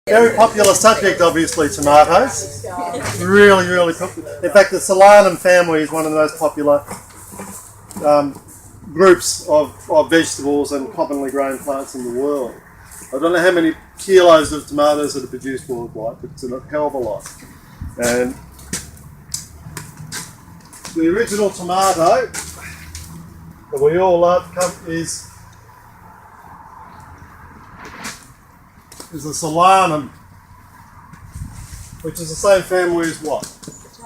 Very popular subject, obviously, tomatoes. Really, really popular. In fact, the Solanaceae family is one of the most popular groups of vegetables and commonly grown plants in the world. I don't know how many kilos of tomatoes that are produced worldwide, but it's a hell of a lot. And the original tomato that we all love is the Solanaceae, which is the same family as what?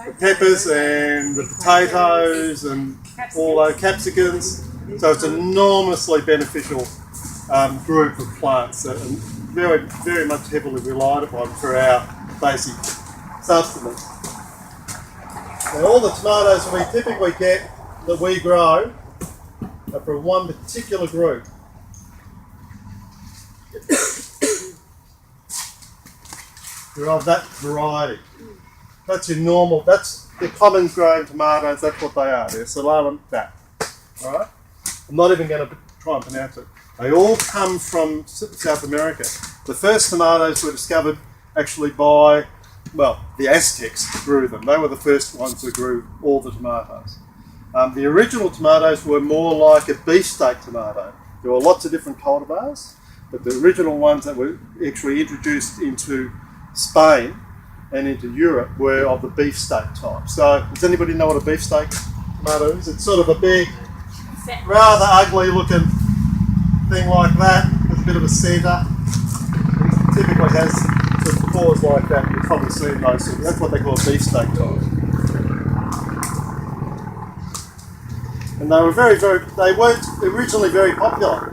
The peppers and the potatoes and all those capsicums. So it's an enormously beneficial group of plants that are very, very much heavily relied upon for our basic sustenance. Now, all the tomatoes we typically get that we grow are from one particular group. They're of that variety. That's your normal, that's the common grown tomatoes, that's what they are. They're Solanaceae that. Alright? I'm not even going to try and pronounce it. They all come from South America. The first tomatoes were discovered actually by, well, the Aztecs grew them. They were the first ones who grew all the tomatoes. The original tomatoes were more like a beefsteak tomato. There were lots of different cultivars, but the original ones that were actually introduced into Spain and into Europe were of the beefsteak type. So, does anybody know what a beefsteak tomato is? It's sort of a big, rather ugly looking thing like that, with a bit of a centre. It typically has some claws like that. You've probably seen those. That's what they call a beefsteak type. And they were they weren't originally very popular.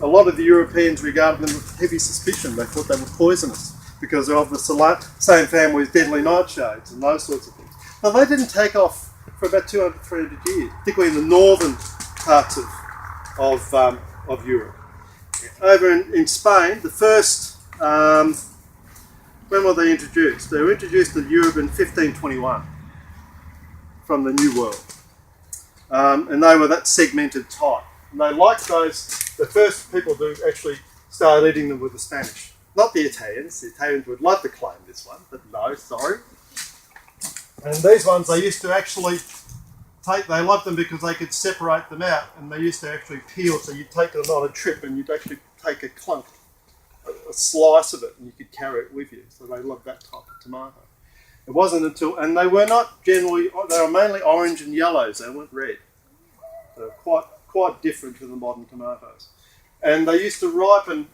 A lot of the Europeans regarded them with heavy suspicion. They thought they were poisonous because they're of the same family as deadly nightshades and those sorts of things. But they didn't take off for about 200, 300 years, particularly in the northern parts of Europe. Over in Spain, the first, when were they introduced? They were introduced to Europe in 1521 from the New World. And they were that segmented type. And they liked those, the first people to actually start eating them were the Spanish. Not the Italians. The Italians would love to claim this one, but no, sorry. And these ones they used to actually they loved them because they could separate them out, and they used to actually peel, so you'd take it on a trip and you'd actually take a clunk, a slice of it, and you could carry it with you. So they loved that type of tomato. It wasn't until, and they were not generally, they were mainly orange and yellows, they weren't red. They were quite different to the modern tomatoes. And they used to ripen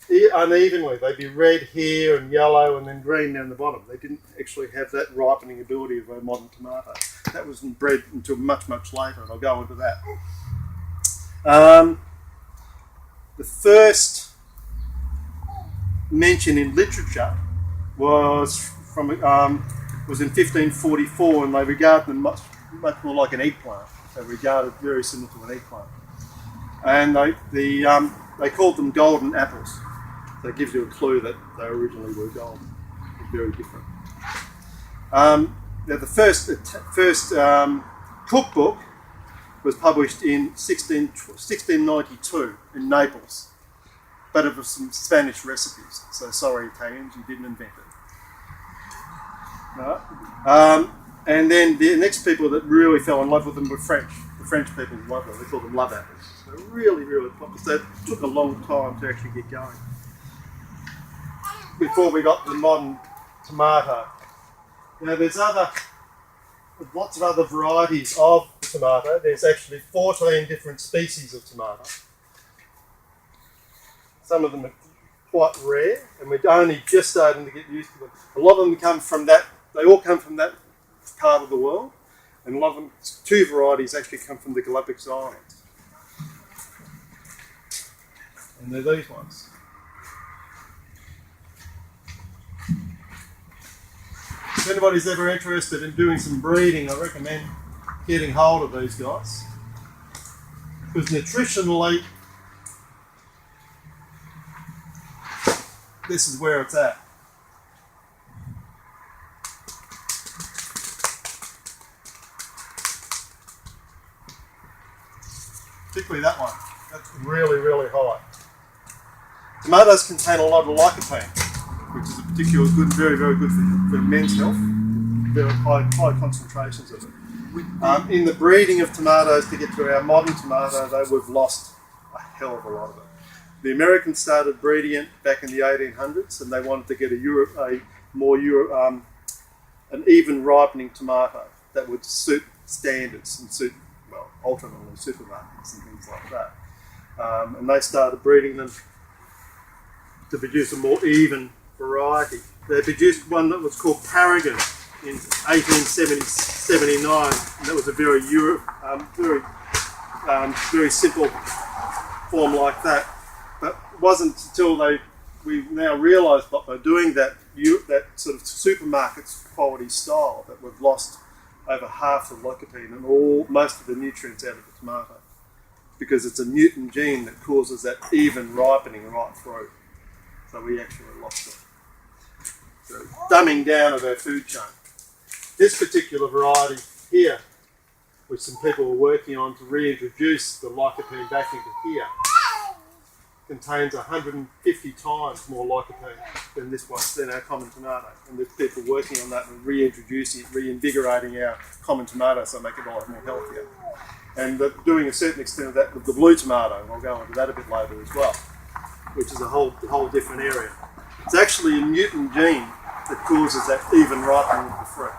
unevenly. They'd be red here and yellow and then green down the bottom. They didn't actually have that ripening ability of a modern tomato. That wasn't bred until much, much later, and I'll go into that. The first mention in literature was in 1544, and they regarded them much more like an eggplant. They regarded very similar to an eggplant. And they called them golden apples. So it gives you a clue that they originally were golden. They're very different. Now the first cookbook was published in 1692 in Naples, but it was some Spanish recipes. So sorry, Italians, you didn't invent it. No. And then the next people that really fell in love with them were French. The French people loved them. They called them love apples. They're really, really popular. So it took a long time to actually get going before we got the modern tomato. Now there's lots of other varieties of tomato. There's actually 14 different species of tomato. Some of them are quite rare, and we're only just starting to get used to them. A lot of them come from that, they all come from that part of the world, and a lot of them, 2 varieties actually come from the Galapagos Islands. And they're these ones. If anybody's ever interested in doing some breeding, I recommend getting hold of these guys. Because nutritionally, this is where it's at. Particularly that one. That's really, really high. Tomatoes contain a lot of lycopene, which is a particular good, very, very good for men's health. Very high concentrations of it. In the breeding of tomatoes to get to our modern tomato, though, we've lost a hell of a lot of it. The Americans started breeding it back in the 1800s, and they wanted to get an even ripening tomato that would suit standards and suit, well, ultimately supermarkets and things like that. And they started breeding them to produce a more even variety. They produced one that was called Paragon in 1879, and that was a very simple form like that. But it wasn't until we now realise that by doing that sort of supermarket's quality style that we've lost over half the lycopene and most of the nutrients out of the tomato, because it's a mutant gene that causes that even ripening right through. So we actually lost it. So dumbing down of our food chain. This particular variety here, which some people were working on to reintroduce the lycopene back into here, contains 150 times more lycopene than this one, than our common tomato. And there's people working on that and reintroducing it, reinvigorating our common tomato so make it a lot more healthier. And doing a certain extent of that with the blue tomato, and I'll go into that a bit later as well, which is a whole different area. It's actually a mutant gene that causes that even ripening of the fruit.